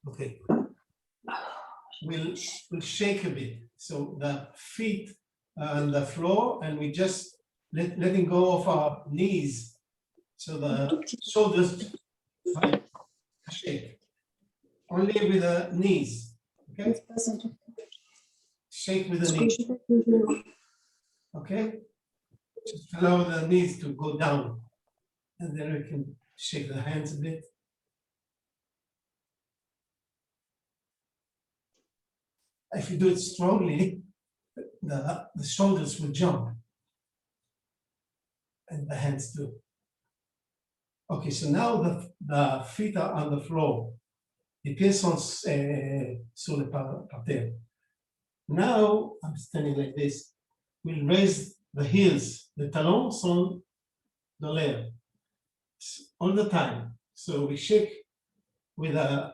Okay. We'll shake a bit. So the feet are on the floor, and we just letting go of our knees. So the shoulders shake. Only with the knees. Okay? Shake with the knees. Okay? Just allow the knees to go down. And then we can shake the hands a bit. If you do it strongly, the shoulders will jump. And the hands too. Okay, so now the feet are on the floor. Les pieds sont sur le parterre. Now, I'm standing like this. We'll raise the heels. Les talons sont dans l'air all the time. So we shake with the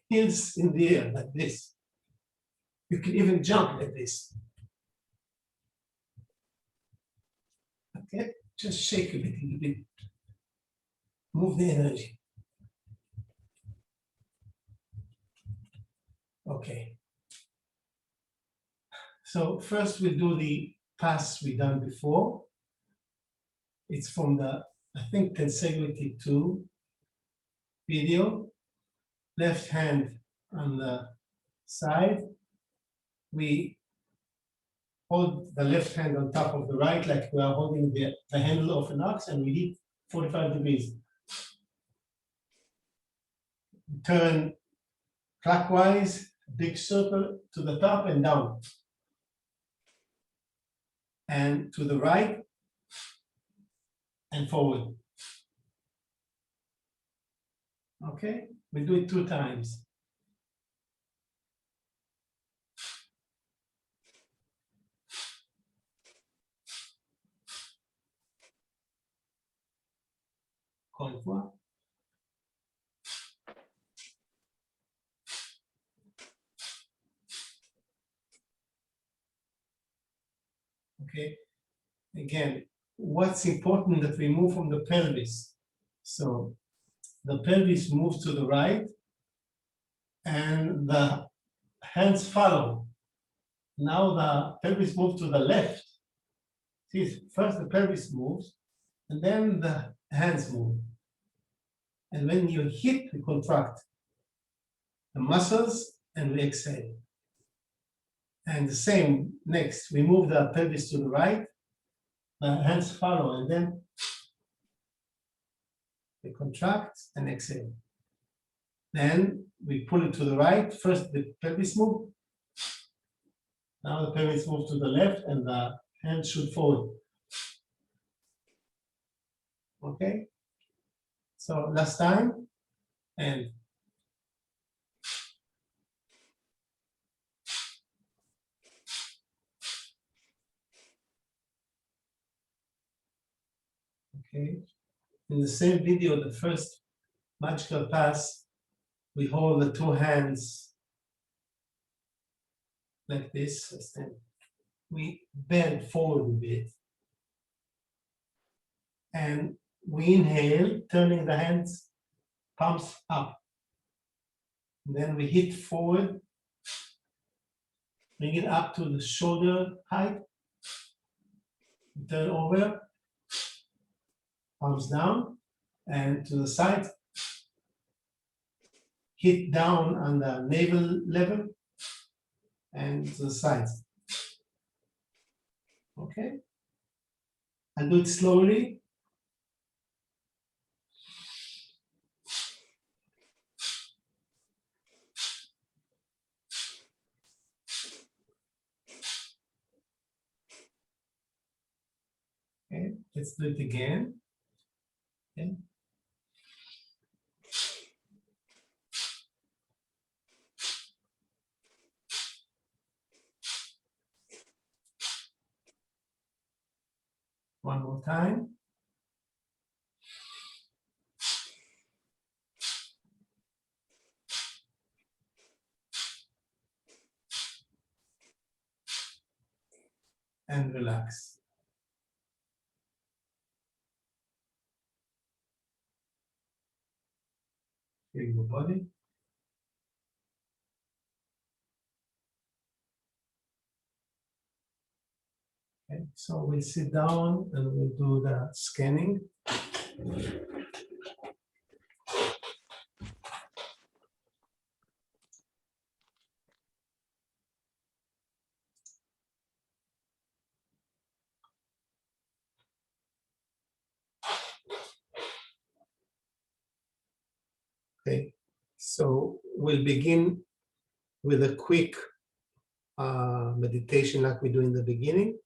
heels in the air like this. You can even jump like this. Okay, just shake a little bit. Move the energy. Okay. So first we'll do the pass we done before. It's from the, I think, Consecutive 2 video. Left hand on the side. We hold the left hand on top of the right, like we are holding the handle of an ox, and we hit 45 degrees. Turn clockwise, big circle to the top and down. And to the right and forward. Okay, we do it 2 times. Encore une fois. Okay, again, what's important that we move from the pelvis. So the pelvis moves to the right and the hands follow. Now the pelvis moves to the left. See, first the pelvis moves and then the hands move. And when you hit, we contract the muscles and we exhale. And the same next, we move the pelvis to the right, the hands follow, and then we contract and exhale. Then we pull it to the right. First the pelvis move. Now the pelvis moves to the left and the hands shoot forward. Okay? So last time, and okay. In the same video, the first magical pass, we hold the 2 hands like this. And we bend forward a bit. And we inhale, turning the hands, palms up. And then we hit forward, bring it up to the shoulder height. Turn over, palms down, and to the side. Hit down on the navel level and to the sides. Okay? And do it slowly. Okay, let's do it again. Okay. One more time. And relax. Feel your body. So we'll sit down and we'll do the scanning. Okay, so we'll begin with a quick meditation like we do in the beginning.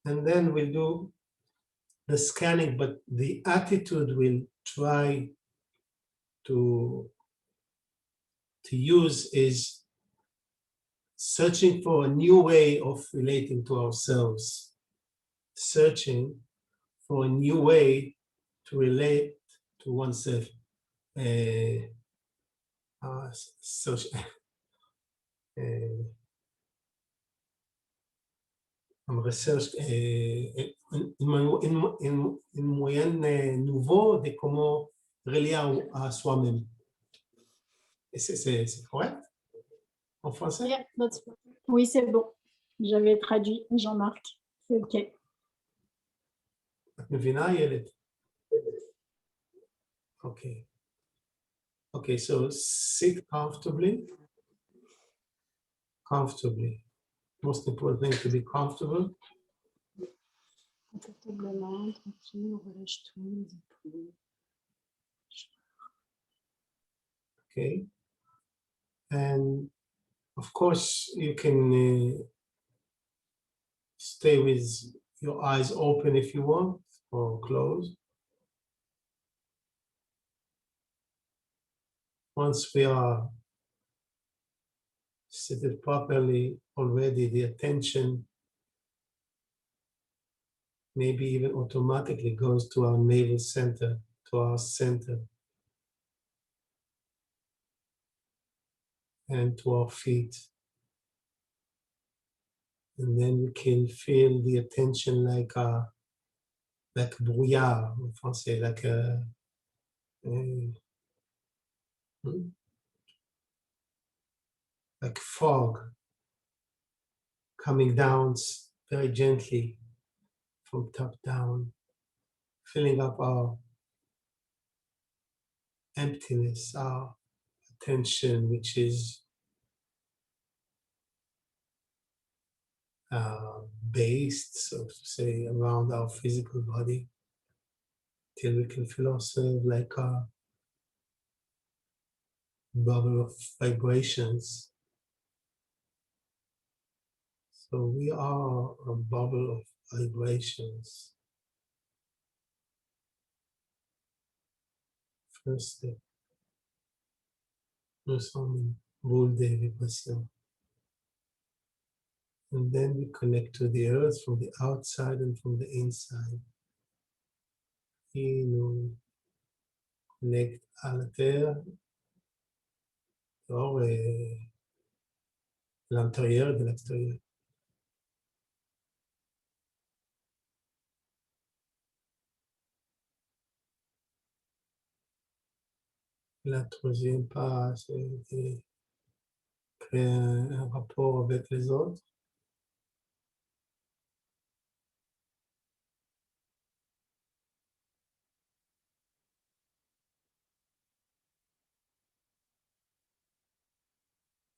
And then we'll do the scanning, but the attitude we'll try to use is searching for a new way of relating to ourselves, searching for a new way to relate to oneself. Recherche un moyen nouveau de comment relier à soi-même. C'est correct en français? Yeah, oui, c'est bon. J'avais traduit, Jean-Marc. C'est OK. את מבינה, ילד? Okay. Okay, so sit comfortably. Comfortably. Most important thing to be comfortable. Confortablement, tranquille, relâche tout, les épaules. Okay. And of course, you can stay with your eyes open if you want, or closed. Once we are seated properly already, the attention maybe even automatically goes to our navel center, to our center, and to our feet. And then we can feel the attention like brouillard in français, like fog coming down very gently from top down, filling up our emptiness, our attention, which is based, so to say, around our physical body, till we can feel ourselves like a bubble of vibrations. So we are a bubble of vibrations. First step. Nous sommes une boule de vibration. And then we connect to the earth from the outside and from the inside. Et nous connecte à la terre, dehors et l'intérieur et de l'extérieur. La troisième part, c'est de créer un rapport avec les autres.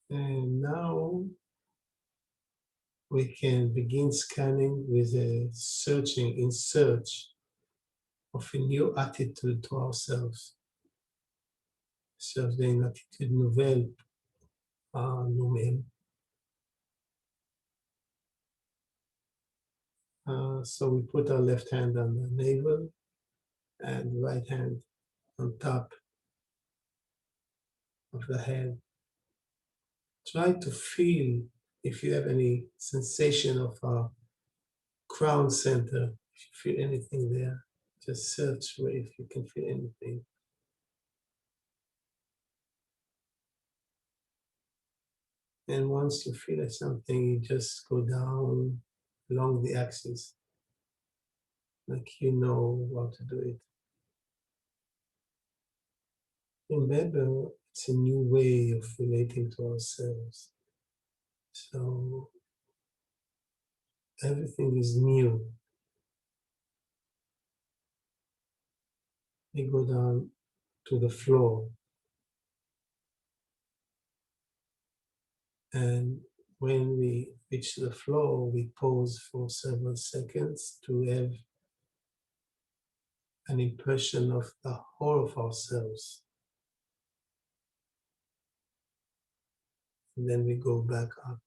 And now we can begin scanning with a searching, in search of a new attitude to ourselves. Chercher une attitude nouvelle à nous-mêmes. So we put our left hand on the navel and right hand on top of the head. Try to feel if you have any sensation of a crown center, if you feel anything there. Just search for if you can feel anything. And once you feel something, you just go down along the axis, like you know how to do it. Remember, it's a new way of relating to ourselves. So everything is new. We go down to the floor. And when we reach the floor, we pause for several seconds to have an impression of the whole of ourselves. And then we go back up.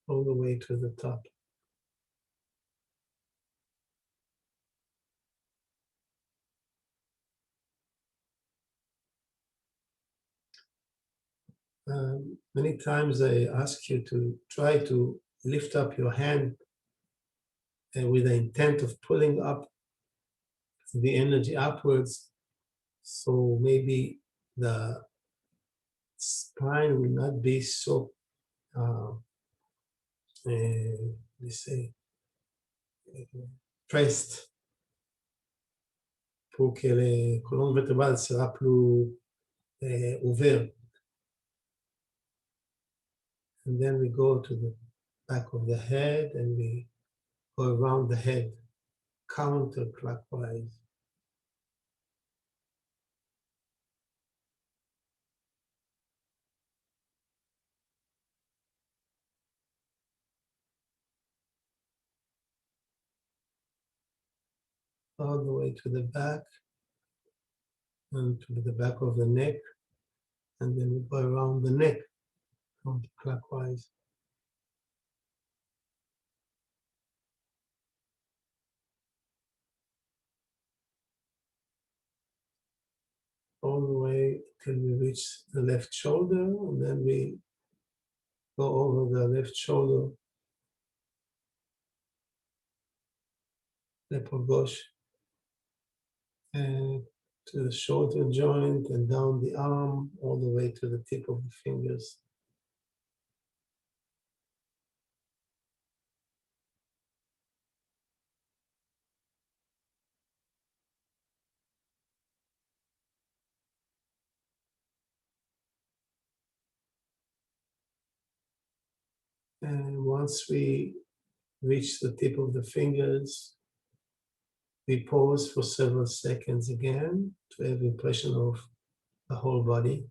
All the way to the top. Many times I ask you to try to lift up your hand with the intent of pulling up the energy upwards. So maybe the spine will not be so, let's say, pressed, pour que les colonnes vertébrales sera plus ouvert. And then we go to the back of the head and we go around the head counterclockwise. All the way to the back and to the back of the neck, and then we go around the neck counterclockwise. All the way till we reach the left shoulder, and then we go over the left shoulder, l'épaule gauche, and to the shoulder joint and down the arm, all the way to the tip of the fingers. And once we reach the tip of the fingers, we pause for several seconds again to have impression of the whole body.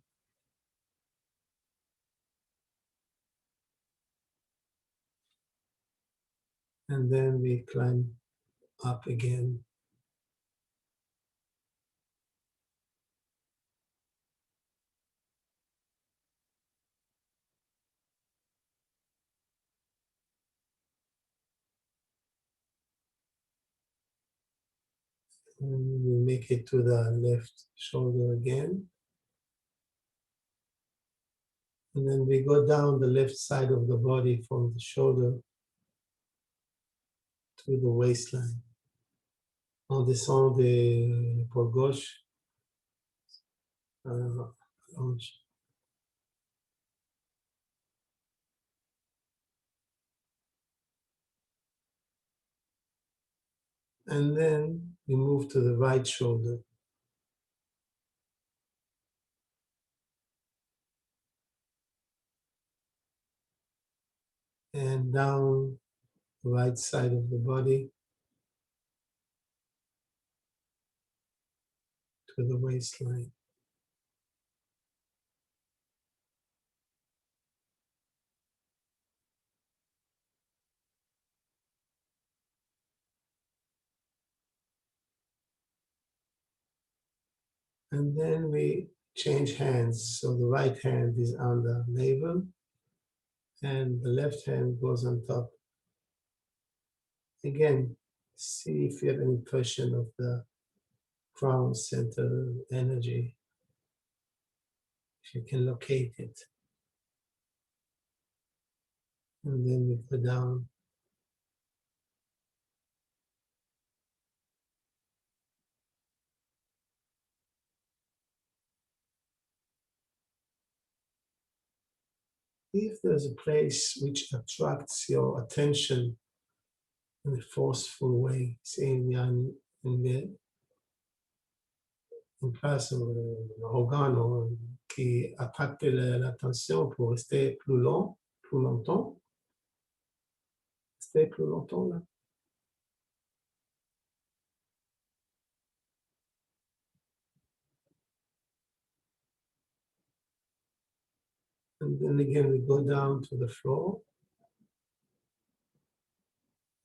And then we climb up again. And we make it to the left shoulder again. And then we go down the left side of the body from the shoulder to the waistline. On descend de l'épaule gauche. Hanche. And then we move to the right shoulder. And down the right side of the body to the waistline. And then we change hands. So the right hand is on the navel and the left hand goes on top. Again, see if you have an impression of the crown center energy, if you can locate it. And then we go down. If there's a place which attracts your attention in a forceful way. C'est une place, un organe qui attrape l'attention pour rester plus longtemps. Rester plus longtemps là. And then again, we go down to the floor.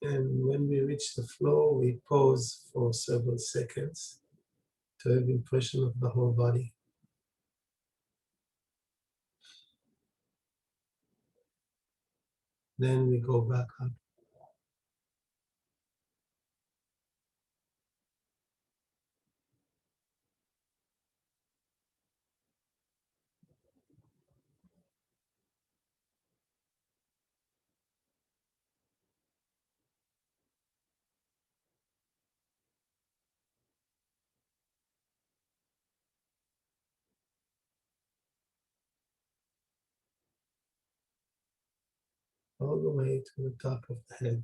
And when we reach the floor, we pause for several seconds to have impression of the whole body. Then we go back up. All the way to the top of the head.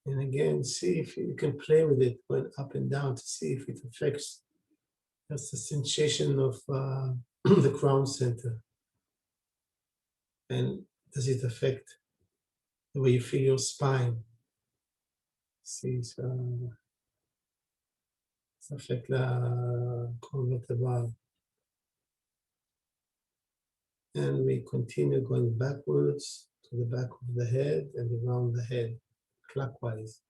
And again, see if you can play with it, going up and down to see if it affects just the sensation of the crown center. And does it affect the way you feel your spine? See, ça affecte la colonne vertébrale. And we continue going backwards to the back of the head and around the head, clockwise.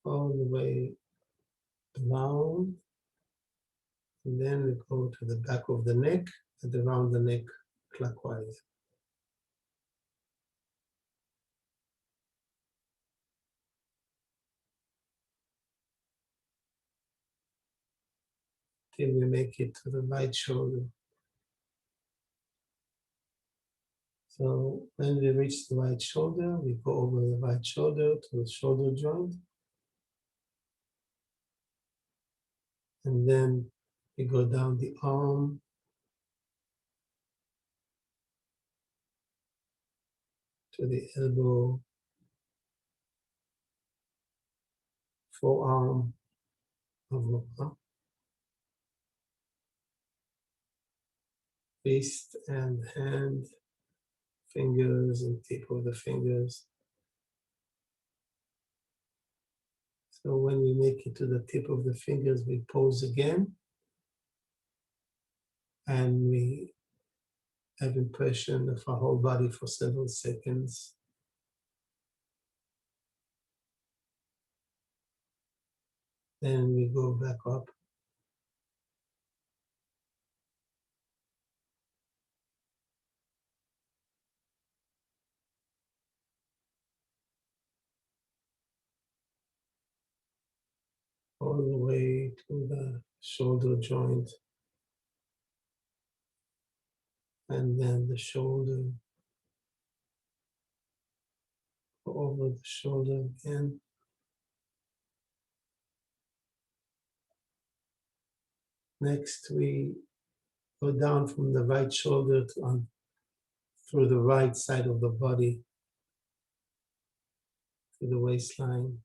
All the way around. And then we go to the back of the neck and around the neck, clockwise. Till we make it to the right shoulder. So when we reach the right shoulder, we go over the right shoulder to the shoulder joint. And then we go down the arm. To the elbow, forearm, avant, wrist and hand, fingers and tip of the fingers. So when we make it to the tip of the fingers, we pause again. And we have impression of our whole body for several seconds. Then we go back up. All the way to the shoulder joint. And then the shoulder. Over the shoulder again. Next, we go down from the right shoulder to through the right side of the body to the waistline.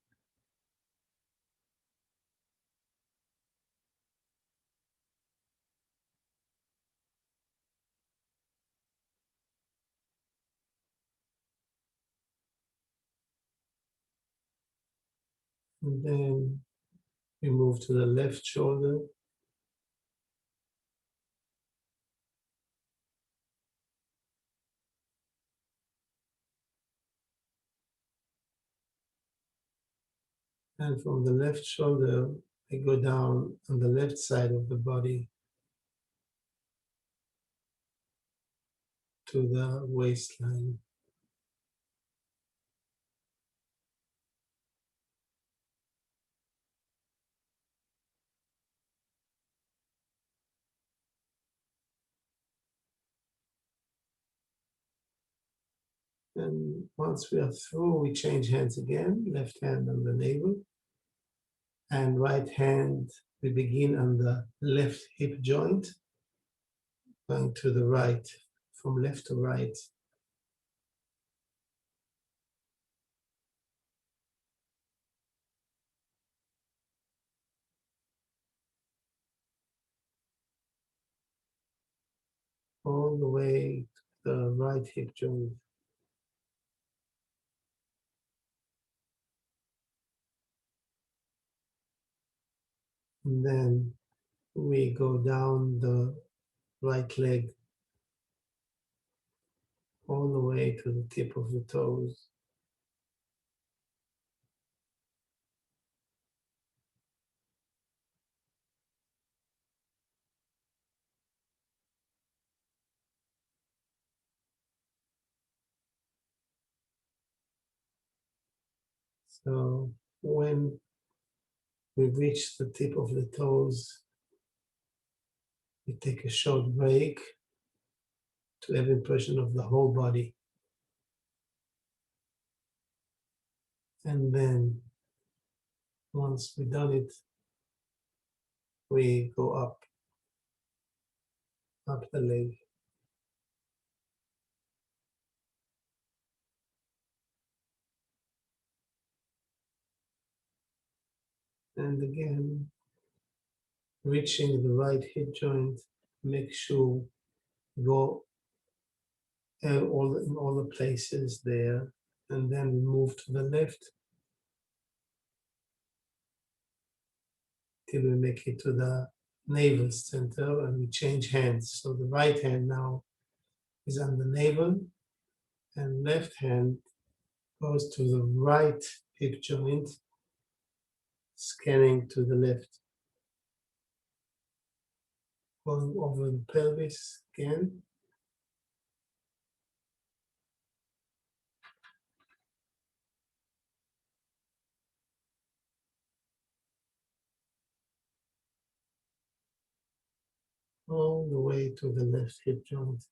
And then we move to the left shoulder. And from the left shoulder, we go down on the left side of the body to the waistline. And once we are through, we change hands again, left hand on the navel. And right hand, we begin on the left hip joint, going to the right, from left to right. All the way to the right hip joint. And then we go down the right leg all the way to the tip of the toes. So when we reach the tip of the toes, we take a short break to have impression of the whole body. And then once we've done it, we go up the leg. And again, reaching the right hip joint, make sure go in all the places there, and then we move to the left till we make it to the navel center, and we change hands. So the right hand now is on the navel, and left hand goes to the right hip joint, scanning to the left, going over the pelvis again. All the way to the left hip joint.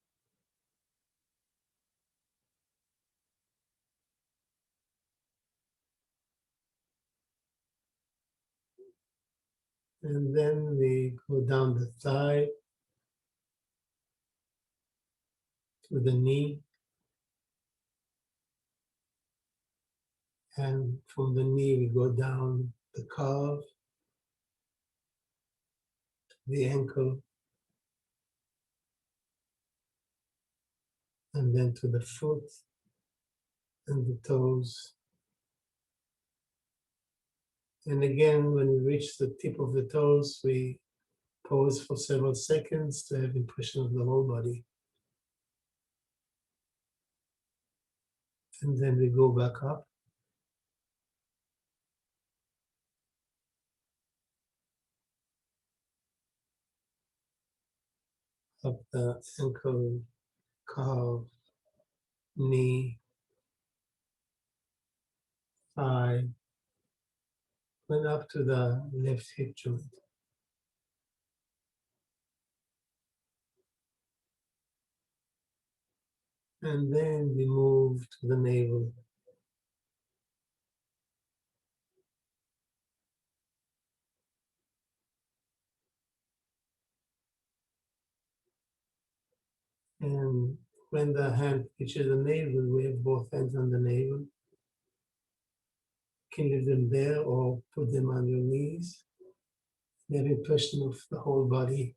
And then we go down the thigh to the knee. And from the knee we go down the calf, the ankle, and then to the foot and the toes. And again, when we reach the tip of the toes, we pause for several seconds to have impression of the whole body. And then we go back up. Up the ankle, calf, knee, thigh, went up to the left hip joint. And then we move to the navel. And when the hand reaches the navel, we have both hands on the navel. You can leave them there or put them on your knees. You have impression of the whole body.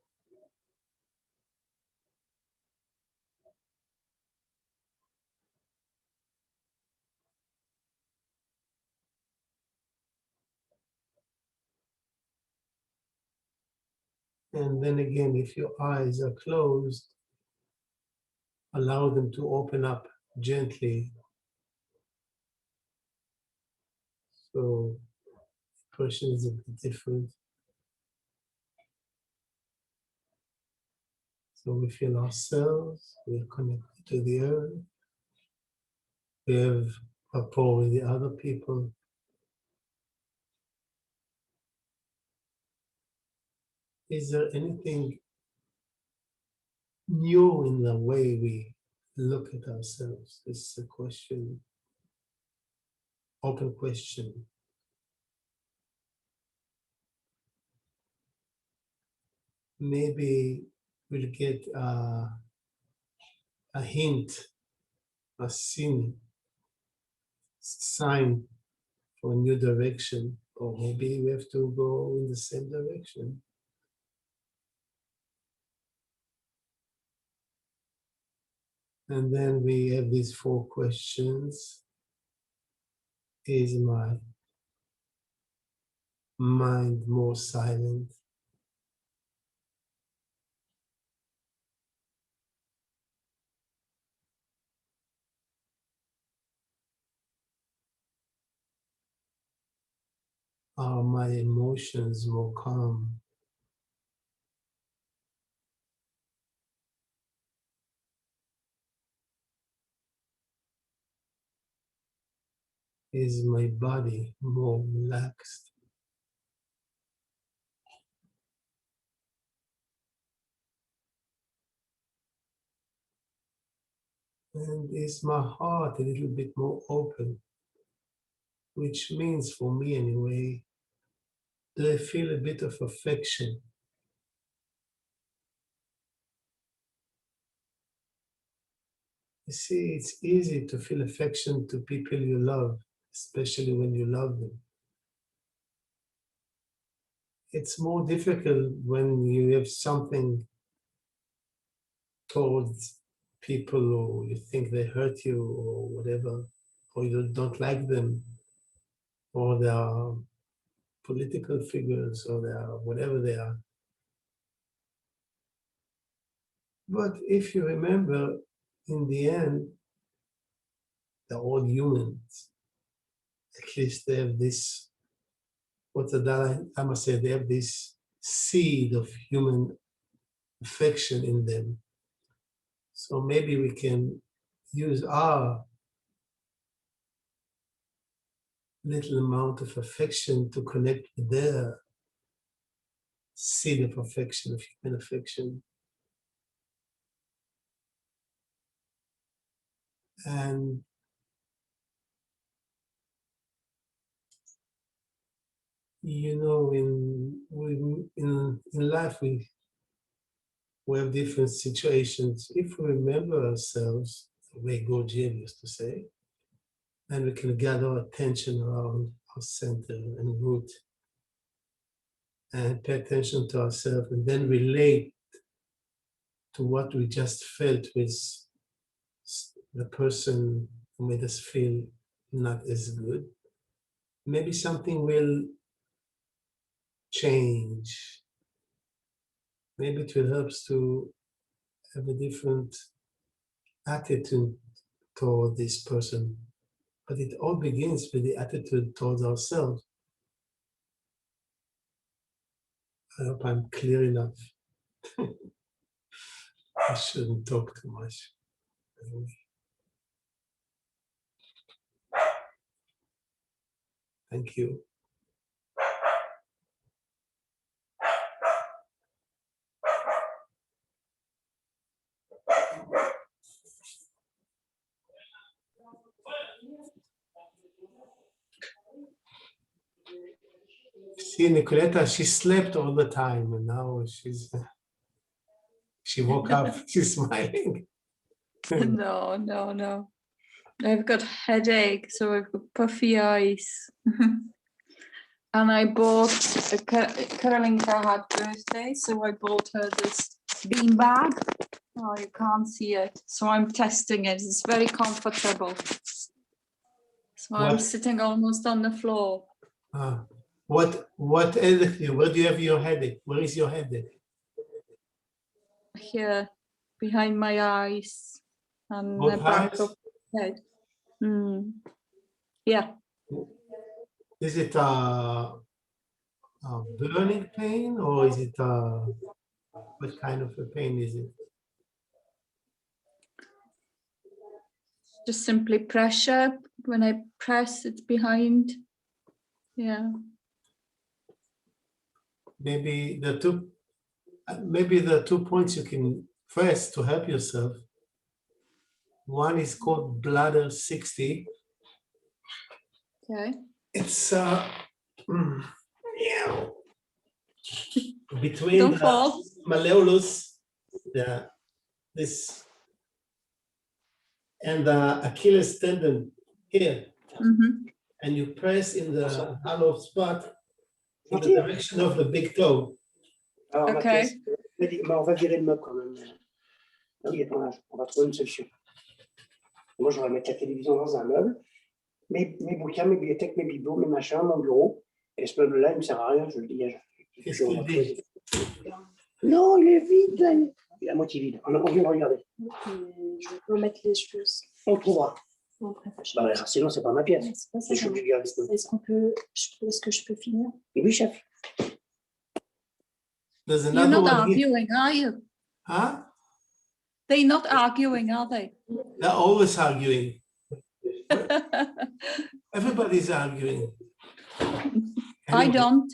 And then again, if your eyes are closed, allow them to open up gently. So impression is a bit different. So we feel ourselves, we are connected to the earth. We have rapport with the other people. Is there anything new in the way we look at ourselves? This is a question, open question. maybe we'll get a hint, a sign for a new direction, or maybe we have to go in the same direction. And then we have these 4 questions. Is my mind more silent? Are my emotions more calm? Is my body more relaxed? And is my heart a little bit more open? Which means, for me anyway, do I feel a bit of affection? You see, it's easy to feel affection to people you love, especially when you love them. It's more difficult when you have something towards people who you think they hurt you or whatever, or you don't like them, or they are political figures, or they are whatever they are. But if you remember, in the end, they're all humans. At least they have this, what the Dalai Lama said, they have this seed of human affection in them. So maybe we can use our little amount of affection to connect with their seed of affection, of human affection. And you know, in life we have different situations. If we remember ourselves, the way Gurdjieff used to say, then we can gather attention around our center and root and pay attention to ourselves and then relate to what we just felt with the person who made us feel not as good. Maybe something will change. Maybe it will help us to have a different attitude toward this person. But it all begins with the attitude towards ourselves. I hope I'm clear enough. I shouldn't talk too much. Thank you. See, Nicoletta, she slept all the time and now she woke up, she's smiling. No. I've got headache, so I've got puffy eyes. And I bought, Karolinka had birthday, so I bought her this bean bag. Oh, you can't see it. So I'm testing it. It's very comfortable. So I'm sitting almost on the floor. What ailed you? Where do you have your headache? Where is your headache? Here, behind my eyes and Both the back eyes? of the head. Yeah. Is it a burning pain or is it what kind of a pain is it? Just simply pressure. When I press, it's behind. Yeah. Maybe the two points you can press to help yourself. One is called bladder 60. Okay. It's between Don't fall. malleolus, this, and the Achilles tendon here, and you press in the hollow spot in the direction of the big toe. Alors, Okay. Mathias, mais on va virer le meuble quand même. Ah oui, attends, on va trouver une solution. Moi, je vais mettre la télévision dans un meuble, mes bouquins, mes bibliothèques, mes bibelots, mes machins, mon bureau. Et ce meuble-là, il ne me sert à rien, je le dégage. Qu'est-ce qu'il dit? Non, il est vide, là. Il est à moitié vide. On vient de regarder. Je vais remettre les choses. On le trouvera. Après, Bah, sinon, c'est pas ma pièce. c'est pas ça, Je suis obligé de garder ce meuble. est-ce que je peux finir? Et oui, chef. There's You're another not one here. arguing, are you? Huh? They're not arguing, are they? They're always arguing. Everybody's arguing. I Anyway, don't.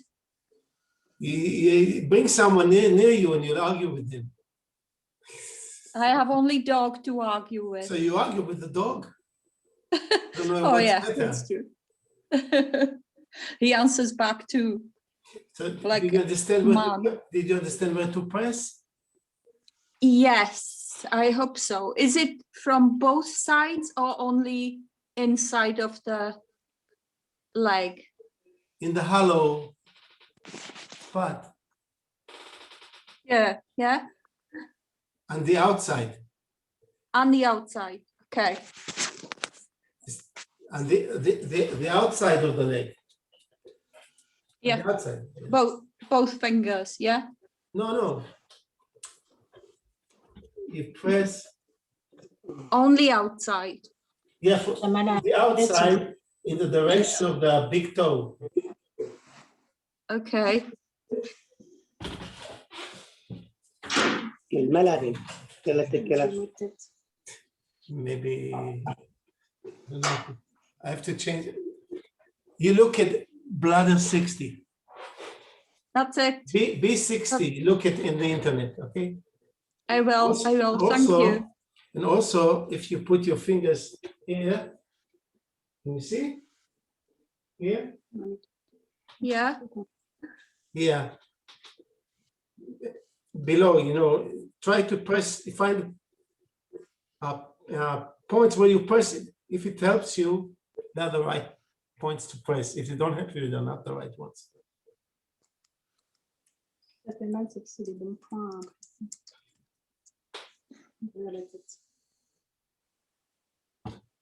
you bring someone near you and you'll argue with them. I have only dog to argue with. So you argue with the dog. Don't know Oh what's yeah, better. that's true. He answers back too. So Like did you understand man. did you understand where to press? Yes, I hope so. Is it from both sides or only inside of the leg? In the hollow spot Yeah, yeah. on the outside. On the outside. Okay. And the outside of the leg. On Yeah. the outside. Both fingers, yeah. No. You press, Only outside. yeah, J'ai mal à the outside in the direction of the big toe. Okay. Il est malade. Quelle la tête qu'elle a. ma tête. Maybe I have to change it. You look at bladder 60. That's it. B60, look at in the internet, okay? I will. Thank you. And also, if you put your fingers here, can you see? Here? Yeah. Yeah. Below, try to press, find points where you press it. If it helps you, they're the right points to press. If they don't help you, they're not the right ones. Ça fait mal, c'est que c'est des bons points. À la tête.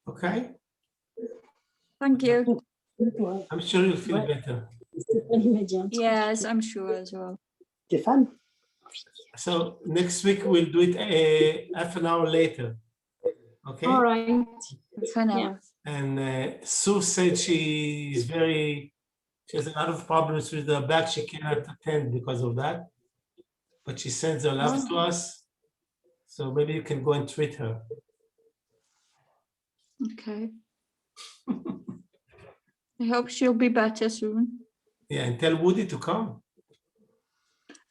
Okay? Thank you. Ouais, I'm sure you'll feel Ouais. better. c'est pas l'immédiat. Yes, I'm sure as well. Stéphane? So next week we'll do it half an hour later. Okay? All right. For now. Yeah. And Sue said she has a lot of problems with her back. She cannot attend because of that. But she sends her love to us. So maybe you can go and treat her. Okay. I hope she'll be better soon. Yeah, and tell Woody to come.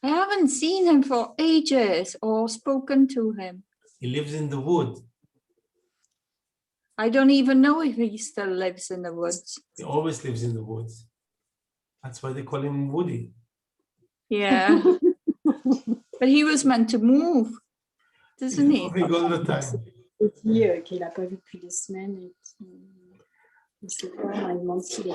I haven't seen him for ages or spoken to him. He lives in the wood. I don't even know if he still lives in the woods. He always lives in the woods. That's why they call him Woody. Yeah. But he was meant to move, doesn't he? Moving all the time. Il dit qu'il n'a pas vu depuis des semaines. Et il sait pas, on lui demande s'il est